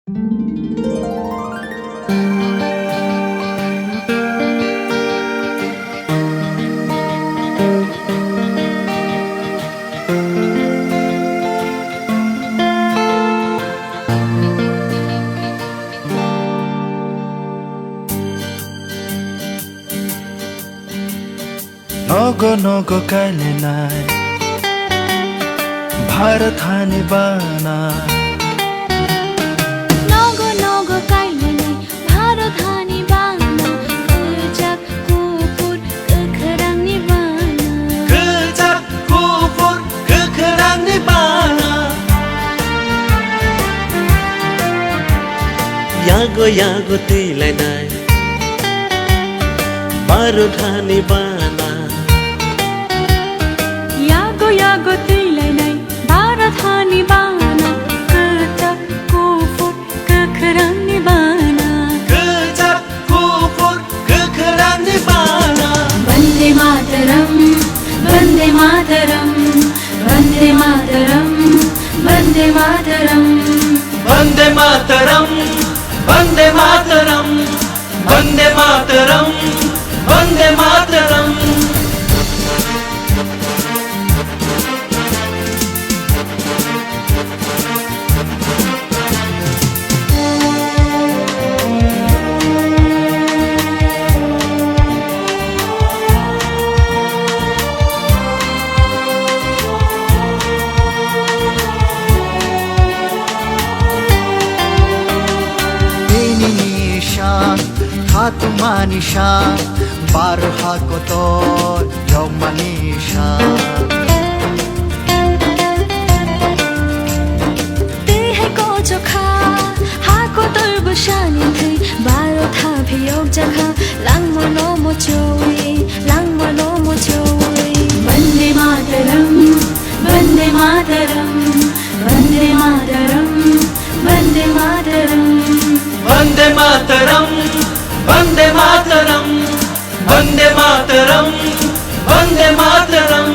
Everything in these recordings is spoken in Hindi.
नगो नगो काले नाय भारत हानि बाना नगो नगो काले नाय भारत हानि बाना Kejak kufur kekerangni bana Kejak kufur kekerangni bana Yago yago tilai nai Bharat हानि बाना Yago yago tilai nai Bharat हानि बाना Kejak kufur kekerangni bana Kejak kufur kekerangni bana Vande Mataram Vande Mataram Vande Mataram Vande Mataram Vande Mataram Vande Mataram Vande Mataram Vande Mataram Hatu manisha barha kotor yom manisha Te hai ko chokha ha ko tor bushani thai baro tha phiyok jakha lang mono mo choi Vande Mataram Vande Mataram Vande Mataram Vande Mataram Vande Mataram Vande Mataram Vande Mataram Vande Mataram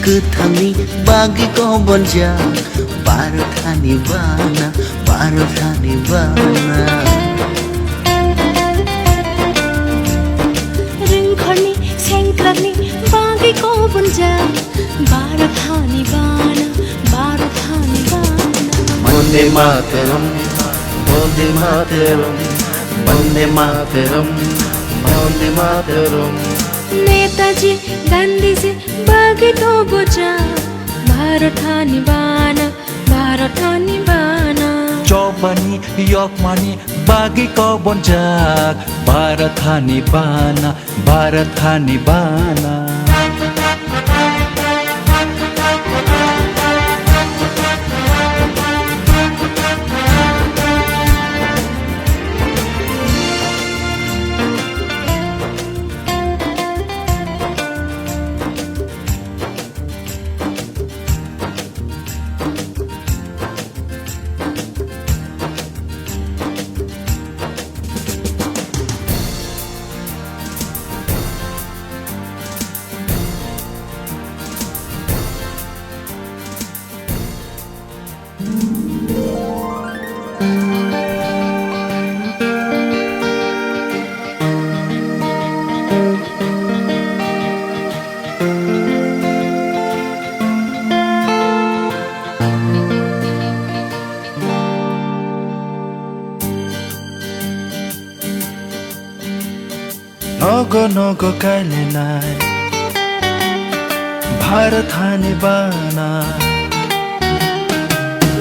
Kethani bagi kau bonja Bharat हानि बाना भारत हानि बाना Ringkhorni sengkrakni bagi ko bunja Bharat hani bana Bharat hani bana Vande Mataram Vande Mataram Vande Mataram Vande Mataram Netaji Gandhiji bagi ko bunja Bharat hani bana Bharat hani bana Chobani Yokmani bagi kau bonjak Bharat hani bana Bharat hani bana नगो नगो काले नाय भारत हानि बाना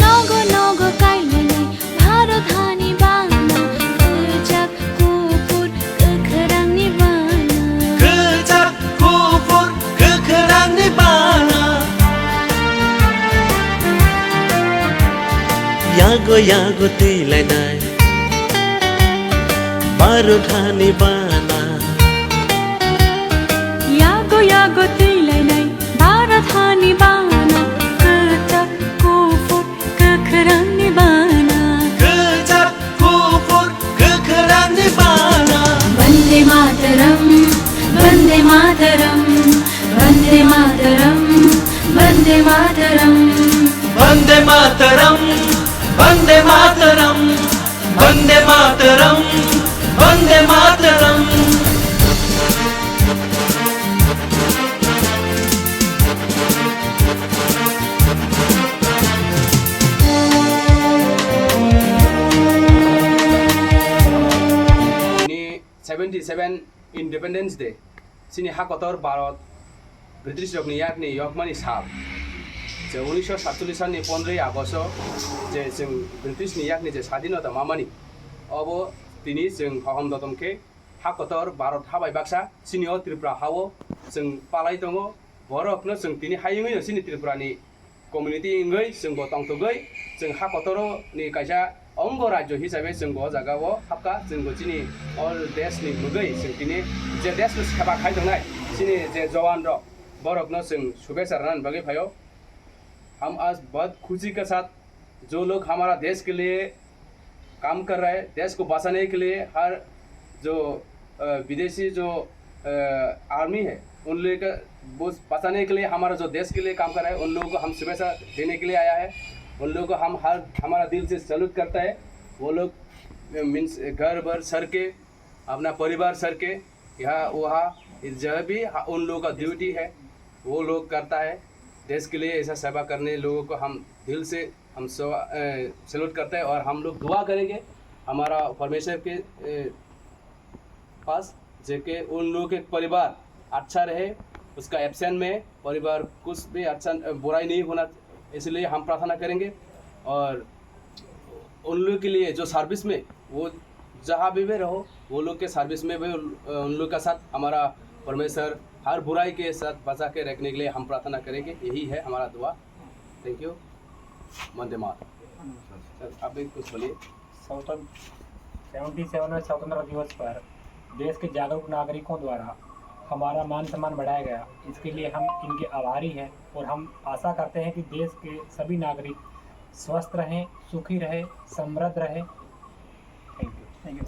Nogo nogo kaile nai Bharat hani bana Kejak kufur kekerangni bana Kejak kufur kekerangni bana Yago yago tilai nai बारो ठाने बाना यागो यागो तिमीलाई नै बाह्र थानी बाना कचक कुफुर कखरानी बाना Kecap kufur kekerangan bana Vande Mataram Vande Mataram Vande Mataram Vande Mataram Vande Mataram Vande Mataram Vande Mataram Vande Mataram Ini 77 Independence Day. Sini hak kotor Bharat British rok ni yak ni Yorkmani sab. Je 1947 सालनि 15 आगस्ट जे जों ब्रिटिश नि yak ni je स्वाधीनता मामानि अबो तिनि जों हहम दतमके hak kotor Bharat हाबाय बाक्सा सिनियो त्रिपुरा हावो जों पालाय दङ बरकनो जों तिनि हायङै सिनि त्रिपुरानि कम्युनिटी इंगै जों गतंतगै जों hak kotor नि कायसा अंग राज्य हिसाबै जों ग जागाव हाबका जों गचिनि अल देश नि मुगै जों तिनि जे देश नि सेवा खायदोंनाय सिनि जे जवान र बरकनो जों शुभेच्छा रानन बगै भयो। हम आज बहुत खुशी के साथ जो लोग हमारा देश के लिए काम कर रहे हैं, देश को बचाने के लिए हर जो विदेशी जो आर्मी है उन लोगों का वो बचाने के लिए हमारा जो देश के लिए काम कर रहा है उन लोगों को हम शुभेच्छा देने के लिए आया है। उन लोगों को हम हमारा दिल से सैल्यूट करता है। वो लोग मीन्स घर भर सर के अपना परिवार सर के यहाँ वहाँ जहाँ भी उन लोगों का ड्यूटी है वो लोग करता है देश के लिए ऐसा सेवा करने लोगों को हम दिल से हम सैल्यूट करते हैं और हम लोग दुआ करेंगे हमारा परमेश्वर के पास जेके उन लोगों के परिवार अच्छा रहे, उसका एब्सेंट में परिवार कुछ भी अच्छा बुराई नहीं होना, इसलिए हम प्रार्थना करेंगे। और उन लोगों के लिए जो सर्विस में वो जहाँ भी रहो वो लोग के सर्विस में भी उन लोग का साथ हमारा परमेश्वर हर बुराई के साथ बचा के रखने के लिए हम प्रार्थना करेंगे। यही है हमारा दुआ। Thank you. Vande Mataram. Sir आप भी कुछ बोलिए। 77वें स्वतंत्रता दिवस पर देश के जागरूक नागरिकों द्वारा हमारा मान सम्मान बढ़ाया गया, इसके लिए हम इनके आभारी हैं और हम आशा करते हैं कि देश के सभी नागरिक स्वस्थ रहें, सुखी रहें, समृद्ध रहें। Thank you.